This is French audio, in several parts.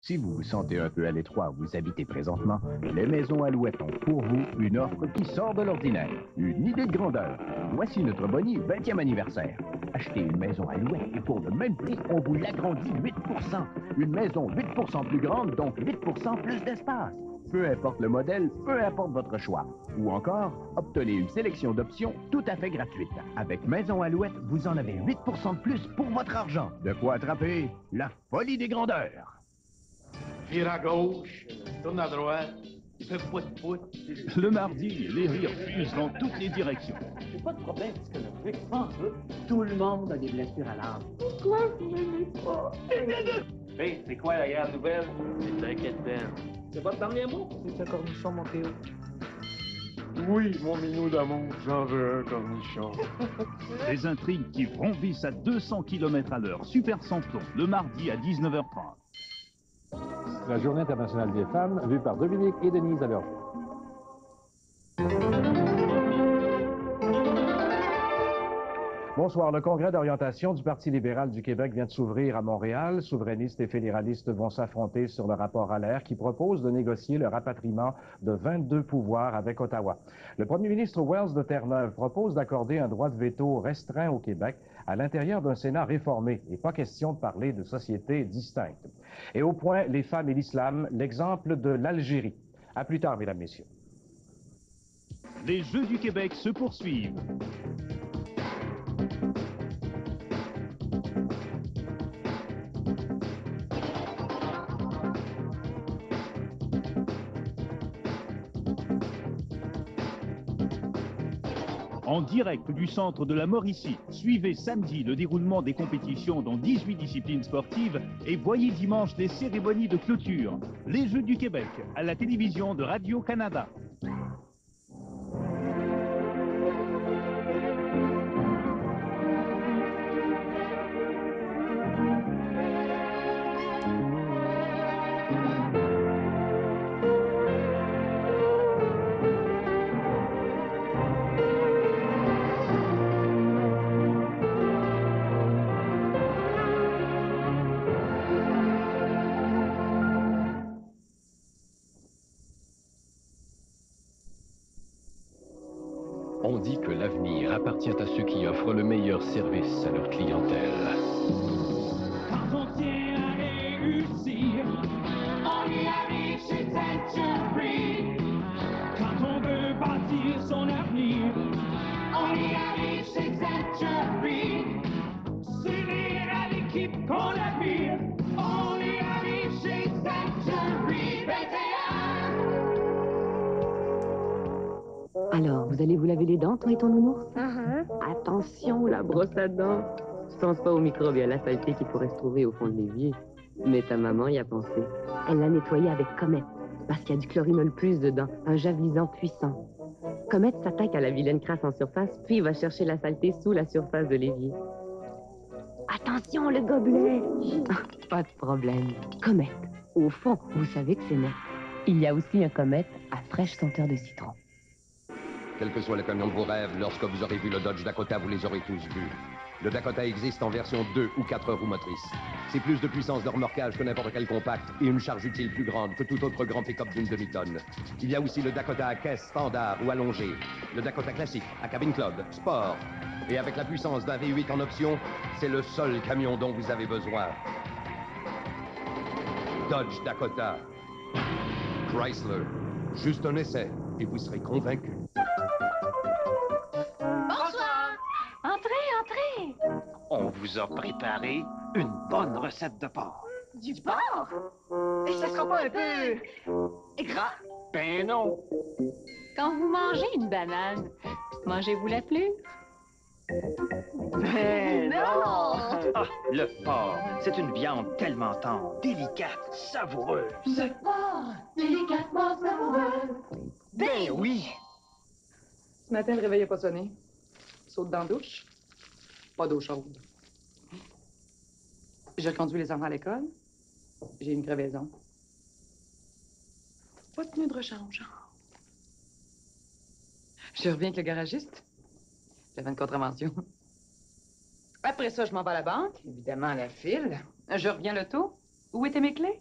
Si vous vous sentez un peu à l'étroit où vous habitez présentement, les Maisons Alouettes ont pour vous une offre qui sort de l'ordinaire. Une idée de grandeur. Voici notre boni 20e anniversaire. Achetez une maison Alouette et pour le même prix, on vous l'agrandit 8 Une maison 8 plus grande, donc 8 plus d'espace. Peu importe le modèle, peu importe votre choix. Ou encore, obtenez une sélection d'options tout à fait gratuite. Avec Maison Alouette, vous en avez 8 de plus pour votre argent. De quoi attraper la folie des grandeurs. Vire à gauche, tourne à droite, fais pout-pout. Le mardi, les rires fusent dans toutes les directions. J'ai pas de problème psychologique, je pense que tout le monde a des blessures à l'âme. Pourquoi vous m'aimez pas? Hey, c'est quoi la grande nouvelle? C'est t'inquiète, Ben. C'est pas le dernier mot? C'est un cornichon, mon Théo. Oui, mon minou d'amour, j'en veux un cornichon. Des intrigues qui vrombissent à 200 km à l'heure. Super Samplon, le mardi à 19h30. La Journée internationale des femmes, vue par Dominique et Denise à leur jour. Bonsoir. Le congrès d'orientation du Parti libéral du Québec vient de s'ouvrir à Montréal. Souverainistes et fédéralistes vont s'affronter sur le rapport Allaire qui propose de négocier le rapatriement de 22 pouvoirs avec Ottawa. Le premier ministre Wells de Terre-Neuve propose d'accorder un droit de veto restreint au Québec à l'intérieur d'un Sénat réformé. Et pas question de parler de sociétés distinctes. Et au point, les femmes et l'islam, l'exemple de l'Algérie. À plus tard, mesdames, messieurs. Les Jeux du Québec se poursuivent. En direct du centre de la Mauricie, suivez samedi le déroulement des compétitions dans 18 disciplines sportives et voyez dimanche les cérémonies de clôture. Les Jeux du Québec, à la télévision de Radio-Canada. On dit que l'avenir appartient à ceux qui offrent le meilleur service à leur clientèle. Quand on tient à réussir, on y arrive chez Century. Quand on veut bâtir son avenir, on y arrive chez Century. S'unir à l'équipe qu'on admire, on y arrive chez Century 21. Alors, vous allez vous laver les dents, toi et ton nounours? Attention, la brosse à dents. Je pense pas aux microbes et à la saleté qui pourrait se trouver au fond de l'évier. Mais ta maman y a pensé. Elle l'a nettoyé avec Comet, parce qu'il y a du chlorinol plus dedans, un javisant puissant. Comet s'attaque à la vilaine crasse en surface, puis il va chercher la saleté sous la surface de l'évier. Attention, le gobelet! Pas de problème. Comet. Au fond, vous savez que c'est net. Il y a aussi un Comet à fraîche senteur de citron. Quel que soit le camion de vos rêves, lorsque vous aurez vu le Dodge Dakota, vous les aurez tous vus. Le Dakota existe en version 2 ou 4 roues motrices. C'est plus de puissance de remorquage que n'importe quel compact et une charge utile plus grande que tout autre grand pick-up d'une demi-tonne. Il y a aussi le Dakota à caisse standard ou allongé, le Dakota classique à cabine club, sport. Et avec la puissance d'un V8 en option, c'est le seul camion dont vous avez besoin. Dodge Dakota. Chrysler. Juste un essai et vous serez convaincu. Bonsoir! Entrez, entrez! On vous a préparé une bonne recette de porc. Du porc? Et ça sera pas un peu gras? Ben non! Quand vous mangez une banane, mangez-vous la plus? Ben non! Ah, le porc, c'est une viande tellement tendre, délicate, savoureuse. Le porc, délicatement savoureux. Ben oui! Ce matin, le réveil n'a pas sonné. Saute dans la douche. Pas d'eau chaude. J'ai conduit les enfants à l'école. J'ai une crevaison. Pas de pneu de rechange. Je reviens avec le garagiste. J'avais une contravention. Après ça, je m'en vais à la banque. Évidemment, à la file. Je reviens le taux. Où étaient mes clés?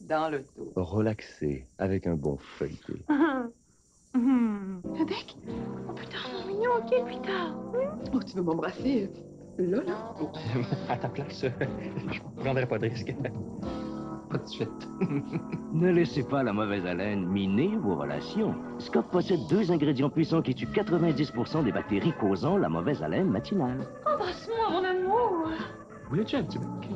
Dans le dos. Relaxé, avec un bon feuilleté. Avec, on peut te rendre mignon, ok, plus tard. Oh, tu veux m'embrasser? Là, là? Oh. À ta place, je prendrais pas de risque. Pas de suite. Ne laissez pas la mauvaise haleine miner vos relations. Scott possède 2 ingrédients puissants qui tuent 90% des bactéries causant la mauvaise haleine matinale. Embrasse-moi, mon amour. Voulais-tu un petit bec?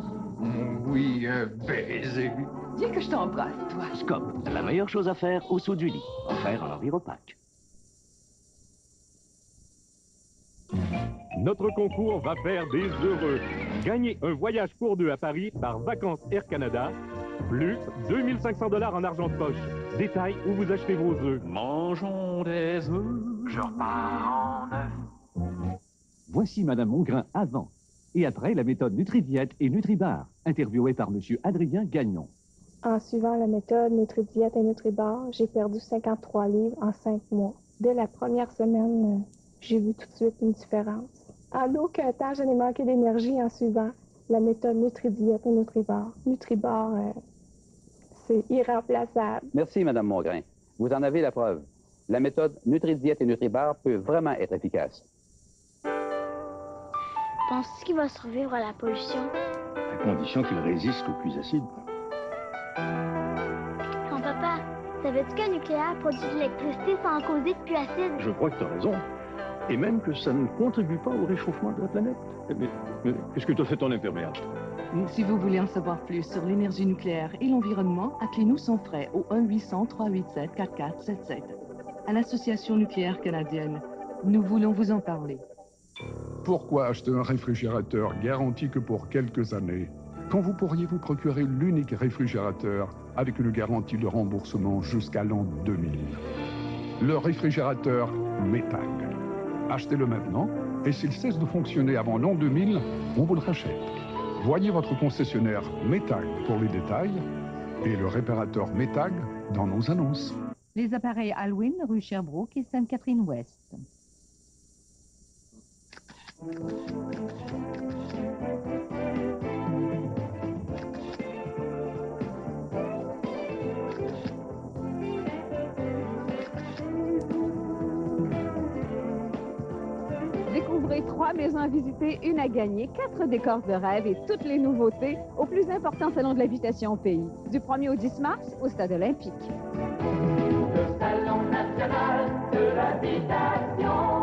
Oui, un baiser. Viens que je t'embrasse, toi. Scott, la meilleure chose à faire au saut du lit. Offert en Enviropack. Notre concours va faire des heureux. Gagnez un voyage pour 2 à Paris par Vacances Air Canada, plus 2500 $ en argent de poche. Détail où vous achetez vos œufs. Mangeons des œufs. Je repars en œuf. Voici Madame Mongrain avant et après la méthode NutriDiète et NutriBar, interviewée par Monsieur Adrien Gagnon. En suivant la méthode NutriDiète et NutriBar, j'ai perdu 53 livres en 5 mois. Dès la première semaine, j'ai vu tout de suite une différence. En aucun temps, je n'ai manqué d'énergie en suivant la méthode NutriDiète et NutriBar. NutriBar, c'est irremplaçable. Merci, Madame Mongrain. Vous en avez la preuve. La méthode NutriDiète et NutriBar peut vraiment être efficace. Penses-tu qu'il va survivre à la pollution? À condition qu'il résiste aux pluies acides. Mon papa, savais-tu qu'un nucléaire produit de l'électricité sans causer de pluie acide? Je crois que tu as raison. Et même que ça ne contribue pas au réchauffement de la planète. Mais qu'est-ce que tu as fait ton imperméable? Si vous voulez en savoir plus sur l'énergie nucléaire et l'environnement, appelez-nous sans frais au 1-800-387-4477. À l'Association nucléaire canadienne, nous voulons vous en parler. Pourquoi acheter un réfrigérateur garanti que pour quelques années, quand vous pourriez vous procurer l'unique réfrigérateur avec une garantie de remboursement jusqu'à l'an 2000? Le réfrigérateur Metag. Achetez-le maintenant, et s'il cesse de fonctionner avant l'an 2000, on vous le rachète. Voyez votre concessionnaire Metag pour les détails, et le réparateur Metag dans nos annonces. Les appareils Alwyn, rue Sherbrooke et Sainte-Catherine-Ouest. Découvrez 3 maisons à visiter, 1 à gagner, 4 décors de rêve et toutes les nouveautés au plus important salon de l'habitation au pays. Du 1er au 10 mars au Stade olympique. Le Salon national de l'habitation.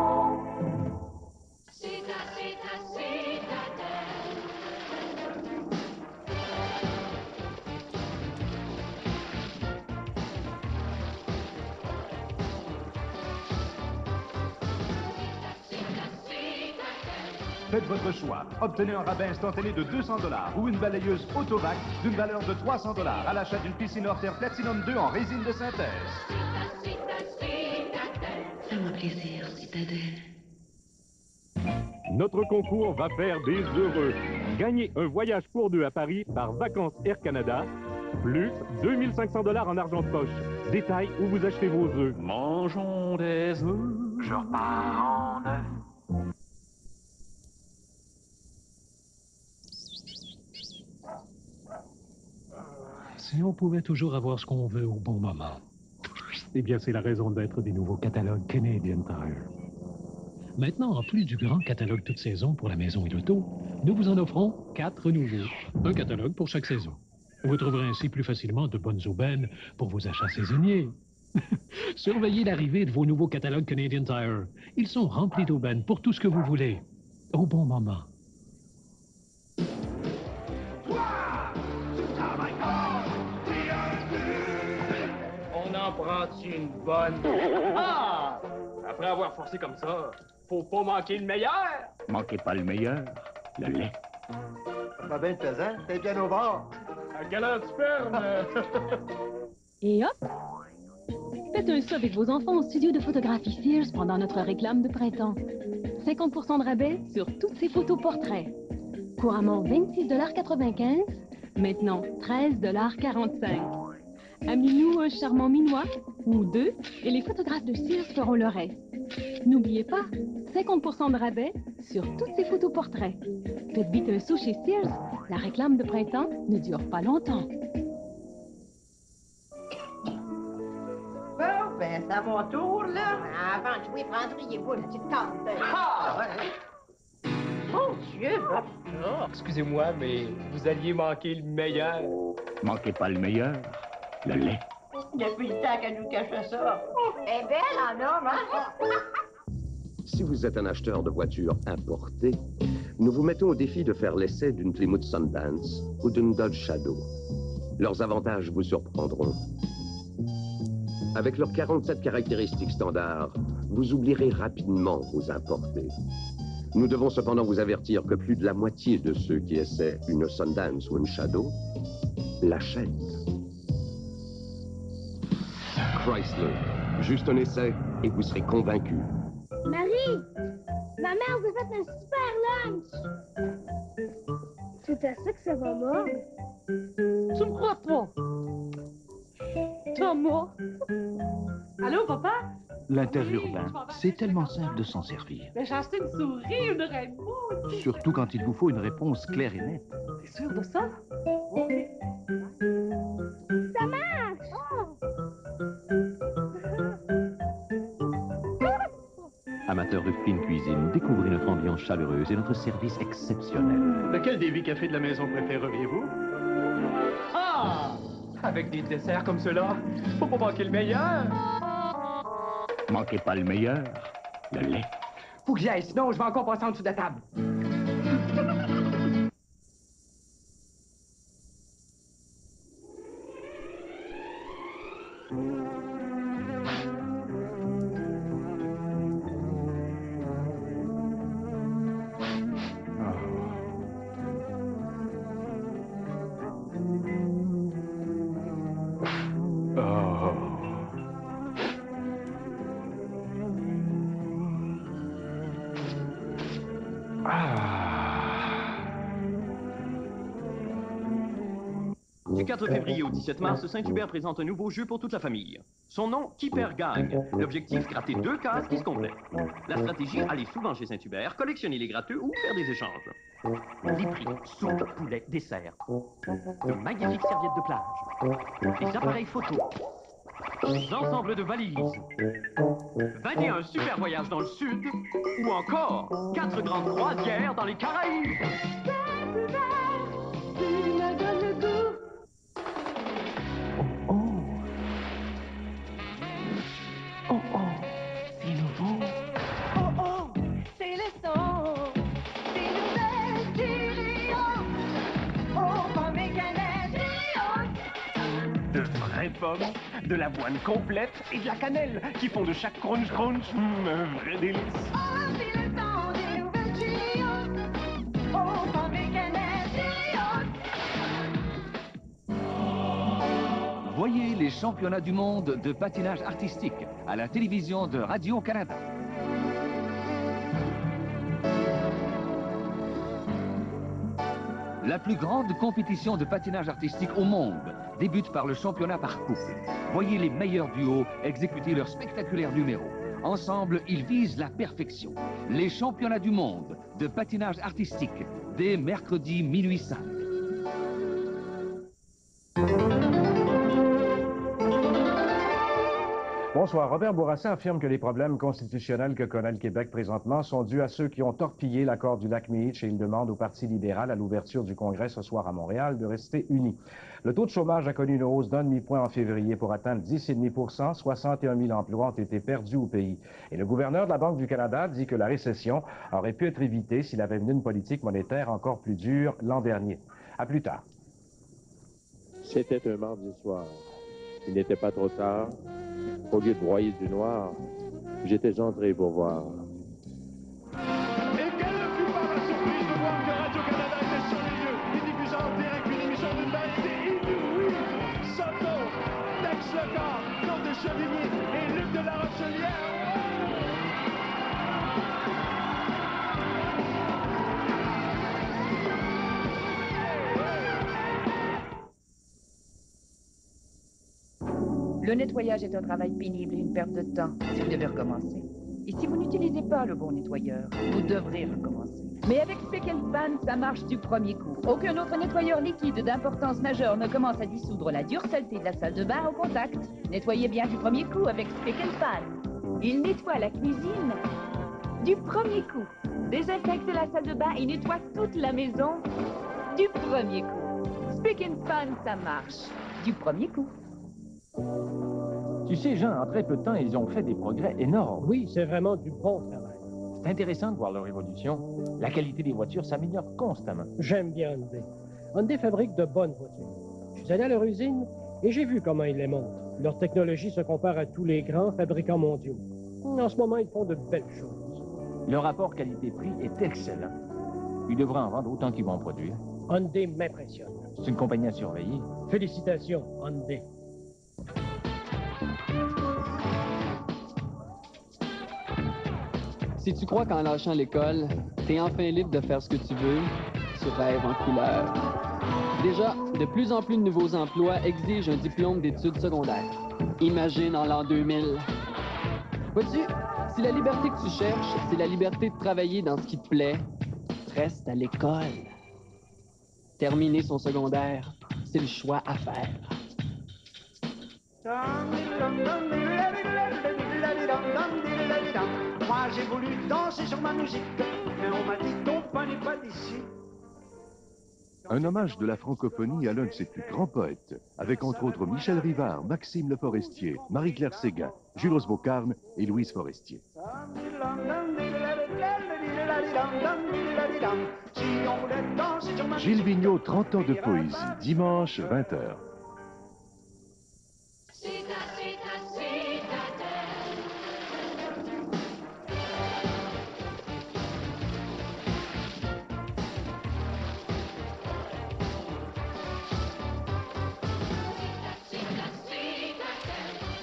Faites votre choix. Obtenez un rabais instantané de 200 $ ou une balayeuse Autovac d'une valeur de 300 $ à l'achat d'une piscine hors terre Platinum 2 en résine de synthèse. Fais-moi plaisir, Citadelle. Notre concours va faire des heureux. Gagnez un voyage pour 2 à Paris par Vacances Air Canada, plus 2500 $ en argent de poche. Détail où vous achetez vos œufs. Mangeons des œufs. Je repars en œuf. Si on pouvait toujours avoir ce qu'on veut au bon moment. Eh bien, c'est la raison d'être des nouveaux catalogues Canadian Tire. Maintenant, en plus du grand catalogue toute saison pour la maison et l'auto, nous vous en offrons 4 nouveaux. Un catalogue pour chaque saison. Vous trouverez ainsi plus facilement de bonnes aubaines pour vos achats saisonniers. Surveillez l'arrivée de vos nouveaux catalogues Canadian Tire. Ils sont remplis d'aubaines pour tout ce que vous voulez, au bon moment. On en prend-tu une bonne? Ah! Après avoir forcé comme ça, faut pas manquer le meilleur! Manquez pas le meilleur, le lait. Va bien pesant, t'es bien au bord. À galère de sperme! Et hop! Faites un saut avec vos enfants au studio de photographie Sears pendant notre réclame de printemps. 50% de rabais sur toutes ces photos portraits. Couramment 26,95 $, maintenant 13,45 $. Amenez-nous un charmant minois ou 2 et les photographes de Sears feront le reste. N'oubliez pas, 50% de rabais sur toutes ces photos portraits. Faites vite un saut chez Sears, la réclame de printemps ne dure pas longtemps. à mon tour, là. Avant de jouer, prendriez-vous une petite tente de... Ah! Mon Dieu! Oh, excusez-moi, mais vous alliez manquer le meilleur. Manquez pas le meilleur, le lait. Depuis le temps qu'elle nous cachait ça. Elle est belle en homme, hein? Si vous êtes un acheteur de voitures importées, nous vous mettons au défi de faire l'essai d'une Plymouth Sundance ou d'une Dodge Shadow. Leurs avantages vous surprendront. Avec leurs 47 caractéristiques standards, vous oublierez rapidement vos importés. Nous devons cependant vous avertir que plus de la moitié de ceux qui essaient une Sundance ou une Shadow l'achètent. Chrysler, juste un essai et vous serez convaincu. Marie! Ma mère vous a fait un super lunch! C'est à ça que ça va mordre? Tu me crois pas? Thomas? Allô, papa? L'interurbain, c'est tellement simple de s'en servir. Ben, j'ai acheté une souris, une Rainbow. Surtout quand il vous faut une réponse claire et nette. T'es sûr de ça? Ça marche! Amateurs de fine cuisine, découvrez notre ambiance chaleureuse et notre service exceptionnel. Lequel des 8 cafés de la maison préféreriez-vous? Ah! Avec des desserts comme ceux-là, faut pas manquer le meilleur. Manquez pas le meilleur, le lait. Faut que j'aille, sinon je vais encore passer en dessous de la table. Du 4 février au 17 mars, Saint-Hubert présente un nouveau jeu pour toute la famille. Son nom, Qui perd gagne. L'objectif, gratter 2 cases qui se complètent. La stratégie, aller souvent chez Saint-Hubert, collectionner les gratteux ou faire des échanges. Les prix, soupe, poulet, dessert. De magnifiques serviettes de plage. Des appareils photo. Des ensembles de valises. 21 super voyages dans le sud. Ou encore 4 grandes croisières dans les Caraïbes. Tu me donnes le goût. Oh, oh, c'est nouveau. Oh, oh, c'est le son. Des nouvelles Cheerios. Oh, pommes et canettes Cheerios. De vraies pommes, de l'avoine complète et de la cannelle qui font de chaque crunch un vrai délice. Oh, c'est le son des nouvelles Cheerios. Oh, pommes et canettes Cheerios. Voyez les championnats du monde de patinage artistique à la télévision de Radio-Canada. La plus grande compétition de patinage artistique au monde débute par le championnat par couple. Voyez les meilleurs duos exécuter leurs spectaculaires numéros. Ensemble, ils visent la perfection. Les championnats du monde de patinage artistique, dès mercredi minuit 5. Bonsoir. Robert Bourassa affirme que les problèmes constitutionnels que connaît le Québec présentement sont dus à ceux qui ont torpillé l'accord du Lac-Méitch et il demande au Parti libéral, à l'ouverture du Congrès ce soir à Montréal, de rester unis. Le taux de chômage a connu une hausse d'un demi-point en février pour atteindre 10,5 %. 61 000 emplois ont été perdus au pays. Et le gouverneur de la Banque du Canada dit que la récession aurait pu être évitée s'il avait mené une politique monétaire encore plus dure l'an dernier. À plus tard. C'était un mardi soir. Il n'était pas trop tard. Au lieu de broyer du noir, j'étais entré pour voir. Et quelle ne fut pas ma surprise de voir que Radio-Canada était sur les lieux et diffusant en direct une émission d'une variété inouïe. Soto, Tex Lecor, Claude de Chevigny et Luc de la Rochelière. Le nettoyage est un travail pénible et une perte de temps si vous devez recommencer. Et si vous n'utilisez pas le bon nettoyeur, vous devrez recommencer. Mais avec Spick & Span, ça marche du premier coup. Aucun autre nettoyeur liquide d'importance majeure ne commence à dissoudre la dure saleté de la salle de bain au contact. Nettoyez bien du premier coup avec Spick & Span. Il nettoie la cuisine du premier coup. Désinfecte la salle de bain et nettoie toute la maison du premier coup. Spick & Span, ça marche du premier coup. Tu sais, Jean, en très peu de temps, ils ont fait des progrès énormes. Oui, c'est vraiment du bon travail. C'est intéressant de voir leur évolution. La qualité des voitures s'améliore constamment. J'aime bien Hyundai. Hyundai fabrique de bonnes voitures. Je suis allé à leur usine et j'ai vu comment ils les montent. Leur technologie se compare à tous les grands fabricants mondiaux. En ce moment, ils font de belles choses. Le rapport qualité-prix est excellent. Ils devraient en vendre autant qu'ils vont en produire. Hyundai m'impressionne. C'est une compagnie à surveiller. Félicitations, Hyundai. Si tu crois qu'en lâchant l'école, t'es enfin libre de faire ce que tu veux, tu rêves en couleur. Déjà, de plus en plus de nouveaux emplois exigent un diplôme d'études secondaires. Imagine en l'an 2000. Vois-tu, si la liberté que tu cherches, c'est la liberté de travailler dans ce qui te plaît, reste à l'école. Terminer son secondaire, c'est le choix à faire. Moi j'ai voulu danser sur ma musique, mais on m'a dit ton pain n'est pas d'ici. Un hommage de la francophonie à l'un de ses plus grands poètes, avec entre autres Michel Rivard, Maxime Le Forestier, Marie-Claire Séguin, Julos Beaucarme et Louise Forestier. Gilles Vigneault, 30 ans de poésie, dimanche 20h.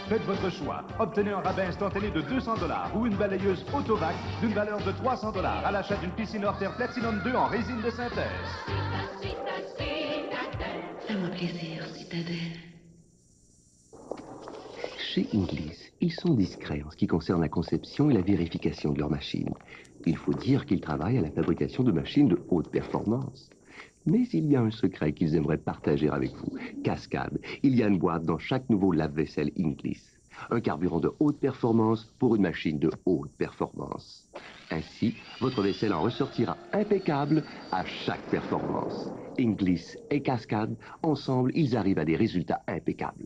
Faites votre choix. Obtenez un rabais instantané de 200 $ ou une balayeuse Autovac d'une valeur de 300 $ à l'achat d'une piscine hors terre Platinum 2 en résine de synthèse. Fais-moi plaisir, citadelle. Chez Inglis, ils sont discrets en ce qui concerne la conception et la vérification de leurs machines. Il faut dire qu'ils travaillent à la fabrication de machines de haute performance. Mais il y a un secret qu'ils aimeraient partager avec vous. Cascade. Il y a une boîte dans chaque nouveau lave-vaisselle Inglis. Un carburant de haute performance pour une machine de haute performance. Ainsi, votre vaisselle en ressortira impeccable à chaque performance. Inglis et Cascade, ensemble, ils arrivent à des résultats impeccables.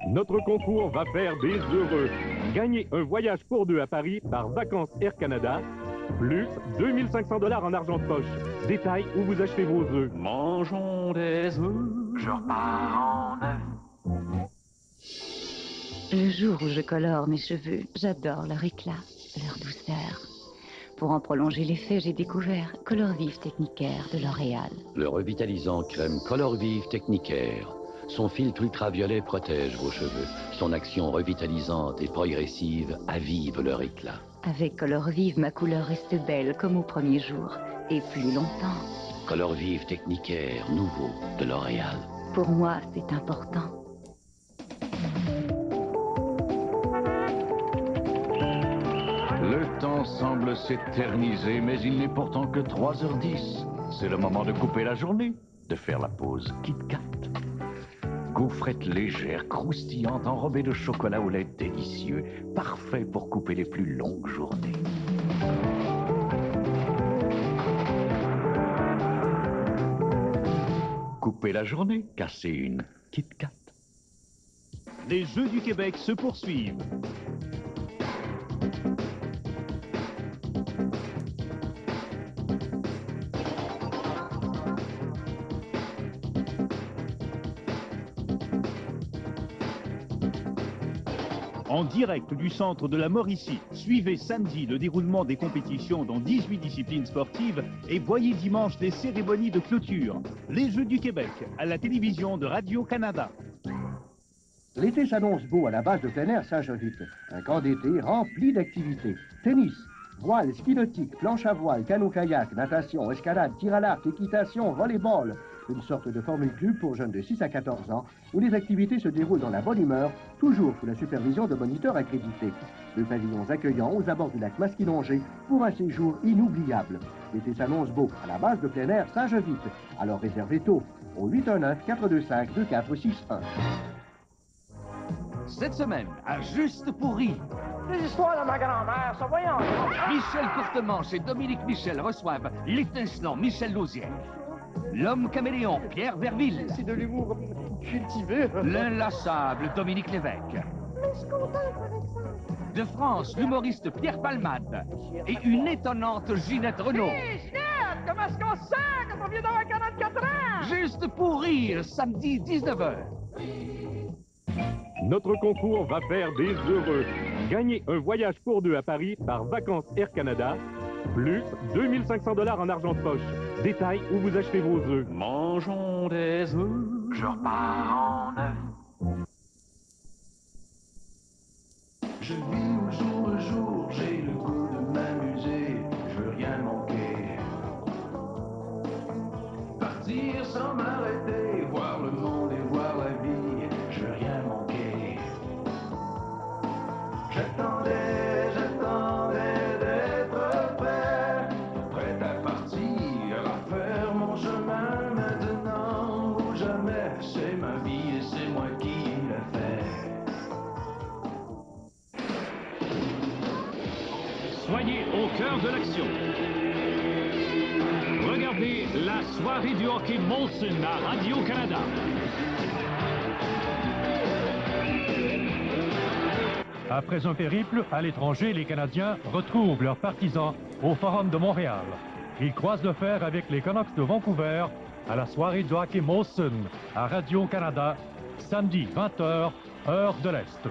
Notre concours va faire des heureux. Gagnez un voyage pour deux à Paris par Vacances Air Canada, plus 2500 $ en argent de poche. Détail où vous achetez vos œufs. Mangeons des œufs. Je repars en neuf. Le jour où je colore mes cheveux, j'adore leur éclat, leur douceur. Pour en prolonger l'effet, j'ai découvert Color Vive Technicaire de L'Oréal. Le revitalisant crème Color Vive Technicaire. Son filtre ultraviolet protège vos cheveux. Son action revitalisante et progressive avive leur éclat. Avec Color Vive, ma couleur reste belle comme au premier jour, et plus longtemps. Color Vive Technicaire, nouveau de L'Oréal. Pour moi, c'est important. Le temps semble s'éterniser, mais il n'est pourtant que 3h10. C'est le moment de couper la journée, de faire la pause Kit Kat. Gaufrette légère, croustillante, enrobée de chocolat au lait délicieux, parfait pour couper les plus longues journées. Couper la journée, casser une Kit Kat. Les Jeux du Québec se poursuivent. En direct du centre de la Mauricie, suivez samedi le déroulement des compétitions dans 18 disciplines sportives et voyez dimanche les cérémonies de clôture. Les Jeux du Québec, à la télévision de Radio-Canada. L'été s'annonce beau à la base de plein air Saint-Jovite. Un camp d'été rempli d'activités. Tennis, voile, ski nautique, planche à voile, canot-kayak, natation, escalade, tir à l'arc, équitation, volleyball. une sorte de formule club pour jeunes de 6 à 14 ans, où les activités se déroulent dans la bonne humeur, toujours sous la supervision de moniteurs accrédités. Deux pavillons accueillants aux abords du lac Masquinongé pour un séjour inoubliable. L'été s'annonce beau à la base de plein air Saint-Jovite. Alors réservez tôt au 819-425-2461. Cette semaine, à Juste pour rire, Les histoires de ma grand-mère, ça voyons. Michel Courtemanche et Dominique Michel reçoivent l'étincelant Michel Lausière. L'homme caméléon Pierre Verville. C'est de l'humour cultivé. L'inlassable Dominique Lévesque. Mais je suis content, par exemple. De France, l'humoriste Pierre Palmade. Et une étonnante Ginette Renaud. Hé, Ginette, comment est-ce qu'on se sent quand on vient d'avoir 44 ans? Juste pour rire, samedi 19h. Notre concours va faire des heureux. Gagnez un voyage pour deux à Paris par Vacances Air Canada, plus 2500 $ en argent de poche. Détail où vous achetez vos œufs. Mangeons des œufs, je repars en œuf. Je vis au jour le jour, j'ai le goût de m'amuser, je veux rien manquer. Partir sans m'arrêter, voir le monde et voir la vie, je veux rien manquer. J'attendais d'être prêt à partir, à faire mon chemin maintenant ou jamais. C'est ma vie et c'est moi qui l'ai fait. Soyez au cœur de l'action. Regardez la soirée du hockey Molson à Radio-Canada. Après un périple à l'étranger, les Canadiens retrouvent leurs partisans au Forum de Montréal. Ils croisent le fer avec les Canucks de Vancouver à la soirée du hockey Molson à Radio-Canada, samedi 20h, heure de l'Est.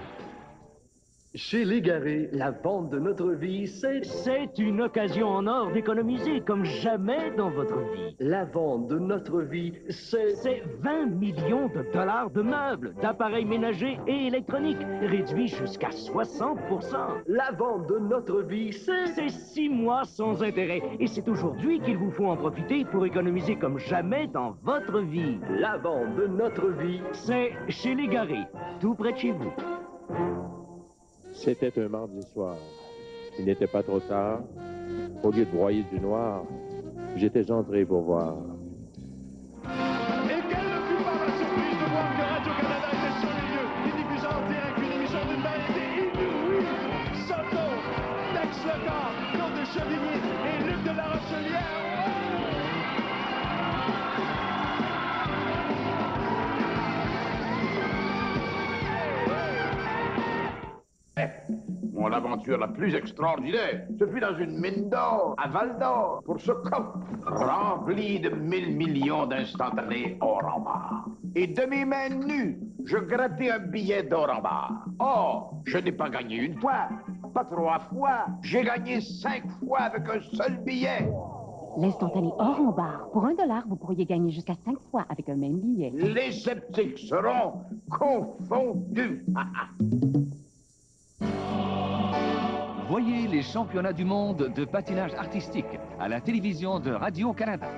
Chez Légaré, la vente de notre vie, c'est une occasion en or d'économiser comme jamais dans votre vie. La vente de notre vie, c'est 20 millions de dollars de meubles, d'appareils ménagers et électroniques, réduits jusqu'à 60%. La vente de notre vie, c'est 6 mois sans intérêt. Et c'est aujourd'hui qu'il vous faut en profiter pour économiser comme jamais dans votre vie. La vente de notre vie, c'est chez Légaré, tout près de chez vous. C'était un mardi soir. Il n'était pas trop tard. Au lieu de broyer du noir, j'étais entré pour voir. Et quelle ne fut pas ma surprise de voir que Radio-Canada était sur les lieux et diffusant en direct une émission d'une variété inouïe. Soto, Tex Lecor, Claude de Chevigny et Luc de la Rochelière. Mon aventure la plus extraordinaire, ce fut dans une mine d'or, à Val d'Or, pour ce coffre rempli de 1000 millions d'instantanés or en barre. Et de mes mains nues, je grattais un billet d'or en barre. Or, je n'ai pas gagné une fois, pas 3 fois, j'ai gagné 5 fois avec un seul billet. L'instantané or en barre. Pour $1, vous pourriez gagner jusqu'à 5 fois avec un même billet. Les sceptiques seront confondus. Voyez les championnats du monde de patinage artistique à la télévision de Radio-Canada.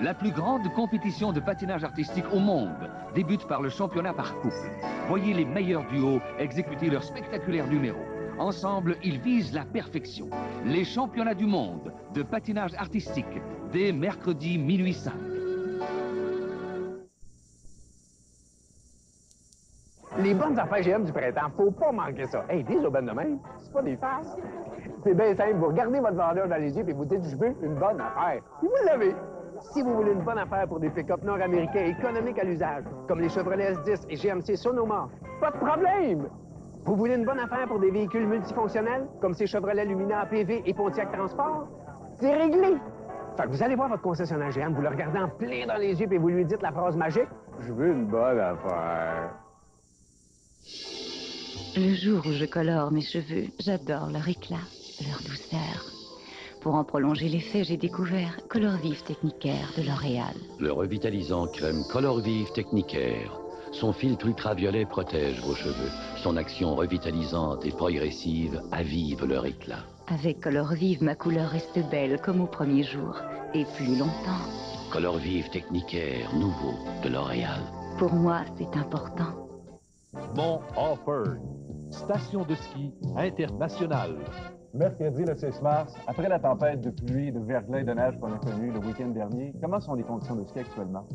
La plus grande compétition de patinage artistique au monde débute par le championnat par couple. Voyez les meilleurs duos exécuter leurs spectaculaires numéros. Ensemble, ils visent la perfection. Les championnats du monde de patinage artistique, dès mercredi minuit 5. Les bonnes affaires GM du printemps, faut pas manquer ça. Hey, des aubaines de même, c'est pas des farces. C'est bien simple, vous regardez votre vendeur dans les yeux et vous dites, je veux une bonne affaire. Puis vous l'avez. Si vous voulez une bonne affaire pour des pick-up nord-américains économiques à l'usage, comme les Chevrolet S10 et GMC Sonoma, pas de problème. Vous voulez une bonne affaire pour des véhicules multifonctionnels, comme ces Chevrolet Lumina PV et Pontiac Transport, c'est réglé. Fait que vous allez voir votre concessionnaire GM, vous le regardez en plein dans les yeux et vous lui dites la phrase magique, je veux une bonne affaire. Le jour où je colore mes cheveux, j'adore leur éclat, leur douceur. Pour en prolonger l'effet, j'ai découvert Color Vive Technicaire de L'Oréal. Le revitalisant crème Color Vive Technicaire. Son filtre ultraviolet protège vos cheveux. Son action revitalisante et progressive avive leur éclat. Avec Color Vive, ma couleur reste belle comme au premier jour, et plus longtemps. Color Vive Technicaire, nouveau de L'Oréal. Pour moi, c'est important. Mont Offord, station de ski internationale. Mercredi, le 6 mars, après la tempête de pluie, de verglas et de neige qu'on a connue le week-end dernier, comment sont les conditions de ski actuellement?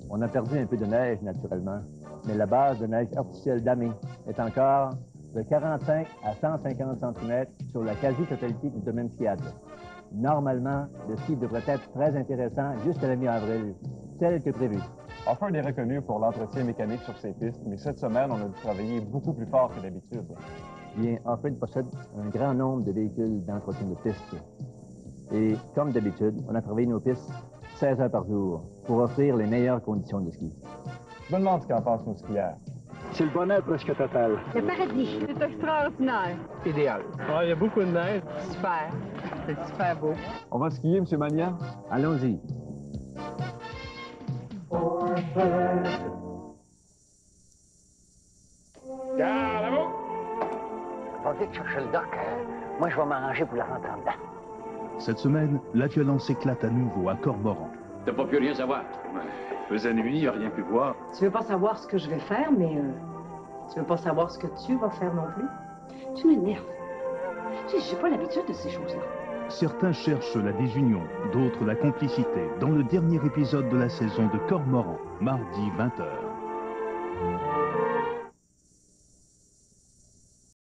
On a perdu un peu de neige, naturellement, mais la base de neige artificielle d'Amé est encore de 45 à 150 cm sur la quasi-totalité du domaine skiable. Normalement, le ski devrait être très intéressant jusqu'à la mi-avril, tel que prévu. Offord est reconnu pour l'entretien mécanique sur ses pistes, mais cette semaine, on a dû travailler beaucoup plus fort que d'habitude. Bien, Offord possède un grand nombre de véhicules d'entretien de pistes. Et comme d'habitude, on a travaillé nos pistes 16 heures par jour pour offrir les meilleures conditions de ski. Je me demande ce qu'en pensent nos skieurs. C'est le bonheur presque total. Le paradis. C'est extraordinaire. Idéal. Il y a beaucoup de neige. Super. C'est super beau. On va skier, M. Magnan? Allons-y. Bravo! On dit de chercher le doc. Moi, je vais m'arranger pour la rentrer en dedans. Cette semaine, la violence éclate à nouveau à Cormoran. T'as pas pu rien savoir. Faisait nuit, rien pu voir. Tu veux pas savoir ce que je vais faire, mais tu veux pas savoir ce que tu vas faire non plus? Tu m'énerves. J'ai pas l'habitude de ces choses-là. Certains cherchent la désunion, d'autres la complicité, dans le dernier épisode de la saison de Cormoran, mardi 20h.